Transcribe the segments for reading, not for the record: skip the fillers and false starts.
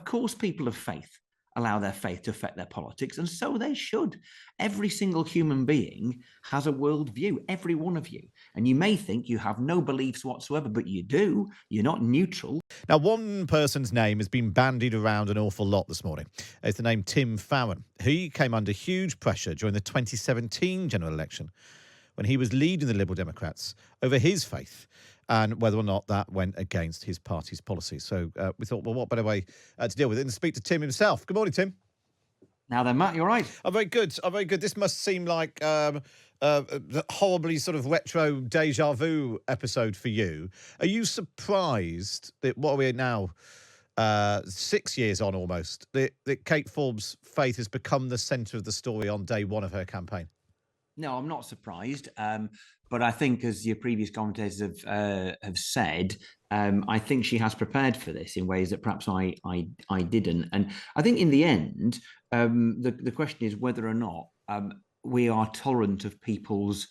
course, people of faith allow their faith to affect their politics, and so they should. Every single human being has a worldview, every one of you. And you may think you have no beliefs whatsoever, but you do. You're not neutral. Now, one person's name has been bandied around an awful lot this morning. It's the name Tim Farron. He came under huge pressure during the 2017 general election when he was leading the Liberal Democrats over his faith and whether or not that went against his party's policies. So we thought, well, what better way to deal with it than to speak to Tim himself. Good morning, Tim. Now then, Matt, you're right. I'm very good. I'm very good. This must seem like a horribly sort of retro deja vu episode for you. Are you surprised that, what are we now, 6 years on almost, that Kate Forbes' faith has become the centre of the story on day one of her campaign? No, I'm not surprised. But I think, as your previous commentators have said, I think she has prepared for this in ways that perhaps I didn't. And I think in the end, the question is whether or not we are tolerant of people's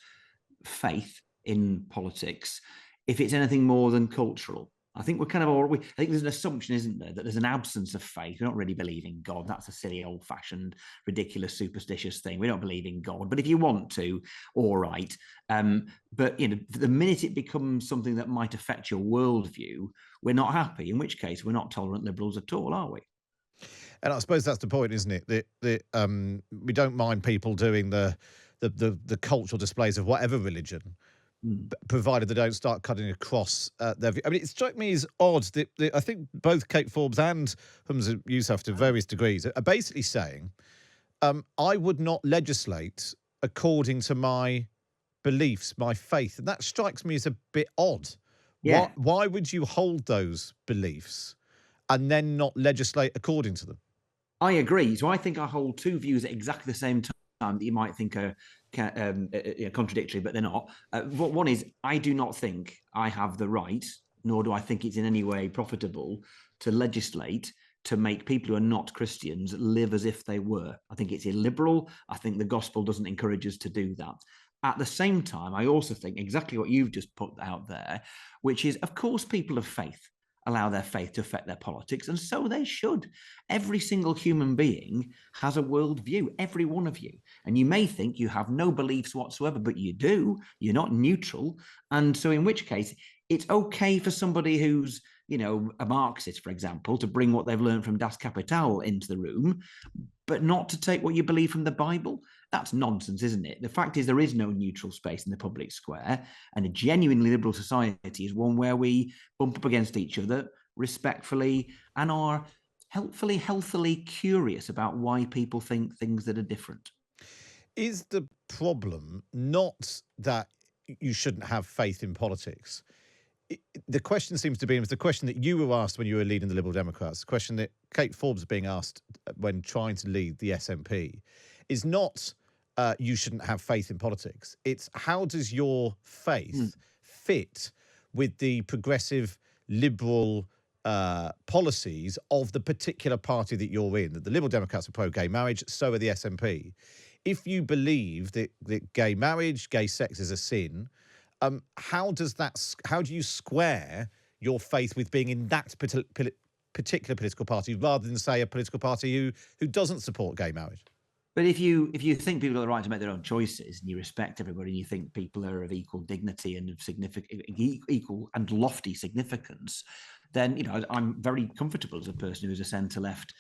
faith in politics if it's anything more than cultural. I think we're kind of I think there's an assumption, isn't there, that there's an absence of faith. We don't really believe in God. That's a silly, old-fashioned, ridiculous, superstitious thing. We don't believe in God. But if you want to, all right. But the minute it becomes something that might affect your worldview, we're not happy. In which case, we're not tolerant liberals at all, are we? And I suppose that's the point, isn't it? That we don't mind people doing the cultural displays of whatever religion, provided they don't start cutting across their view. I mean, it struck me as odd that I think both Kate Forbes and Humza Yousaf, to various degrees, are basically saying, I would not legislate according to my beliefs, my faith. And that strikes me as a bit odd. Yeah. Why would you hold those beliefs and then not legislate according to them? I agree. So I think I hold two views at exactly the same time that you might think are contradictory, but they're not. One is, I do not think I have the right, nor do I think it's in any way profitable, to legislate to make people who are not Christians live as if they were. I think it's illiberal. I think the gospel doesn't encourage us to do that. At the same time, I also think exactly what you've just put out there, which is, of course, people of faith allow their faith to affect their politics, and so they should. Every single human being has a worldview, every one of you. And you may think you have no beliefs whatsoever, but you do. You're not neutral. And so in which case, it's okay for somebody who's, a Marxist, for example, to bring what they've learned from Das Kapital into the room, but not to take what you believe from the Bible. That's nonsense, isn't it? The fact is there is no neutral space in the public square, and a genuinely liberal society is one where we bump up against each other respectfully and are healthily curious about why people think things that are different. Is the problem not that you shouldn't have faith in politics? The question seems to be, it was the question that you were asked when you were leading the Liberal Democrats, the question that Kate Forbes is being asked when trying to lead the SNP, is not you shouldn't have faith in politics. It's how does your faith fit with the progressive liberal policies of the particular party that you're in? That the Liberal Democrats are pro-gay marriage, so are the SNP. If you believe that gay marriage, gay sex is a sin, how do you square your faith with being in that particular political party rather than, say, a political party who doesn't support gay marriage? But if you think people have the right to make their own choices, and you respect everybody, and you think people are of equal dignity and of equal and lofty significance, then I'm very comfortable as a person who is a centre-left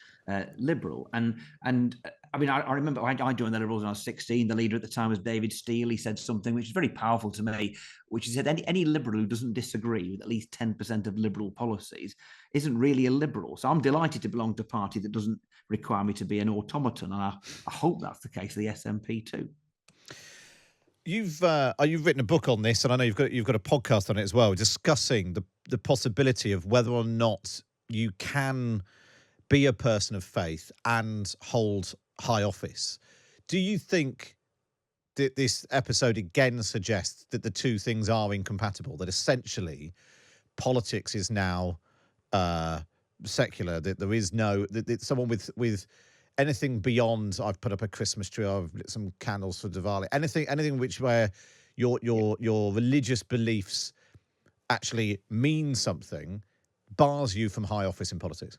liberal. And I mean, I remember I joined the Liberals when I was 16. The leader at the time was David Steele. He said something which is very powerful to me, which is that any liberal who doesn't disagree with at least 10% of liberal policies isn't really a liberal. So I'm delighted to belong to a party that doesn't require me to be an automaton. And I hope that's the case for the SNP too. You've written a book on this, and I know you've got a podcast on it as well, discussing the possibility of whether or not you can be a person of faith and hold high office. Do you think that this episode again suggests that the two things are incompatible, that essentially politics is now secular, that there is that someone with anything beyond, I've put up a Christmas tree, I've lit some candles for Diwali, anything where your religious beliefs actually mean something, bars you from high office in politics?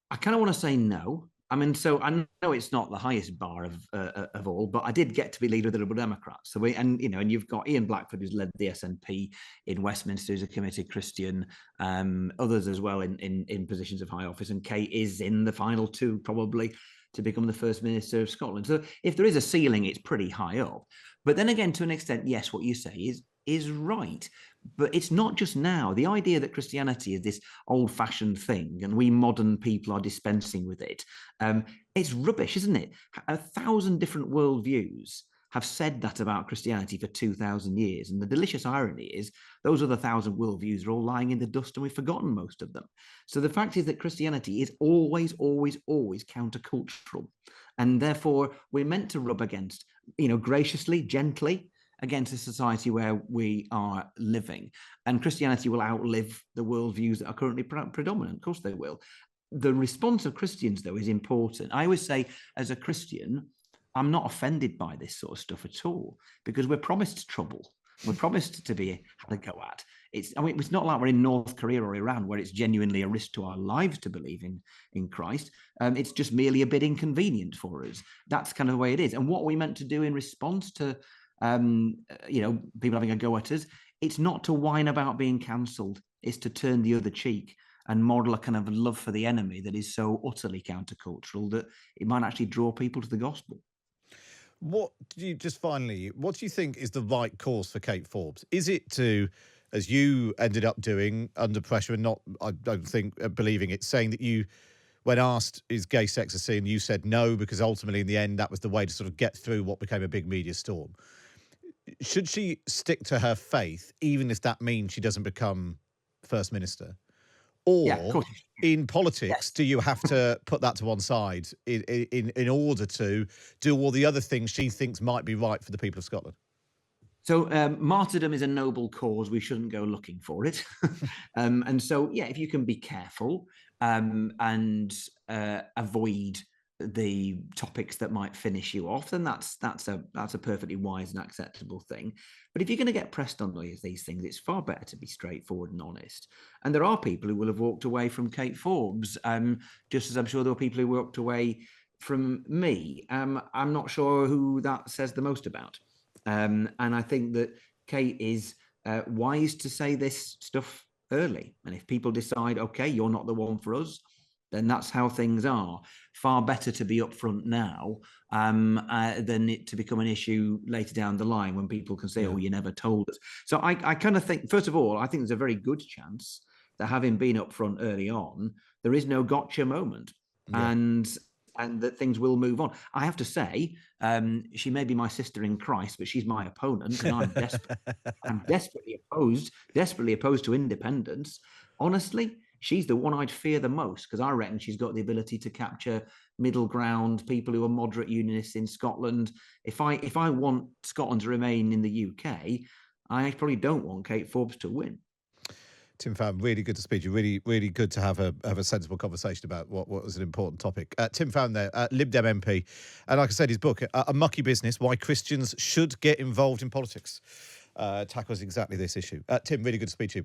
I kind of want to say no. I mean, so I know it's not the highest bar of all, but I did get to be leader of the Liberal Democrats. So and you've got Ian Blackford, who's led the SNP in Westminster, who's a committed Christian, others as well in positions of high office, and Kate is in the final two probably to become the First Minister of Scotland. So if there is a ceiling, it's pretty high up. But then again, to an extent, yes, what you say is right. But it's not just now. The idea that Christianity is this old-fashioned thing and we modern people are dispensing with it, it's rubbish, isn't it? 1,000 different worldviews have said that about Christianity for 2,000 years. And the delicious irony is those other 1,000 worldviews are all lying in the dust and we've forgotten most of them. So the fact is that Christianity is always, always, always countercultural. And therefore, we're meant to rub against, graciously, gently, against a society where we are living. And Christianity will outlive the worldviews that are currently predominant. Of course they will. The response of Christians, though, is important. I always say, as a Christian, I'm not offended by this sort of stuff at all, because we're promised trouble. We're promised to be had a go at. It's not like we're in North Korea or Iran where it's genuinely a risk to our lives to believe in Christ. It's just merely a bit inconvenient for us. That's kind of the way it is. And what are we meant to do in response to people having a go at us? It's not to whine about being cancelled. It's to turn the other cheek and model a kind of love for the enemy that is so utterly countercultural that it might actually draw people to the gospel. What do you think is the right course for Kate Forbes? Is it to, as you ended up doing under pressure and not, I don't think, believing it, saying that you, when asked, is gay sex a sin, you said no, because ultimately in the end that was the way to sort of get through what became a big media storm. Should she stick to her faith, even if that means she doesn't become First Minister? Or in politics, yes, do you have to put that to one side in order to do all the other things she thinks might be right for the people of Scotland? So martyrdom is a noble cause. We shouldn't go looking for it. And so, if you can be careful and avoid the topics that might finish you off, then that's a perfectly wise and acceptable thing. But if you're going to get pressed on these things, it's far better to be straightforward and honest. And there are people who will have walked away from Kate Forbes, just as I'm sure there were people who walked away from me. I'm not sure who that says the most about. And I think that Kate is wise to say this stuff early. And if people decide, okay, you're not the one for us, then that's how things are. Far better to be upfront now than it to become an issue later down the line when people can say, oh, you never told us. So I kind of think, first of all, I think there's a very good chance that having been upfront early on, there is no gotcha moment. Yeah. And that things will move on. I have to say, she may be my sister in Christ, but she's my opponent, and I'm desperate. I'm desperately opposed to independence. Honestly, she's the one I'd fear the most, because I reckon she's got the ability to capture middle ground, people who are moderate unionists in Scotland. If I want Scotland to remain in the UK, I probably don't want Kate Forbes to win. Tim Farron, really good to speak to you. Really, really good to have a sensible conversation about what was an important topic. Tim Farron there, Lib Dem MP. And like I said, his book, A Mucky Business, Why Christians Should Get Involved in Politics, tackles exactly this issue. Tim, really good to speak to you.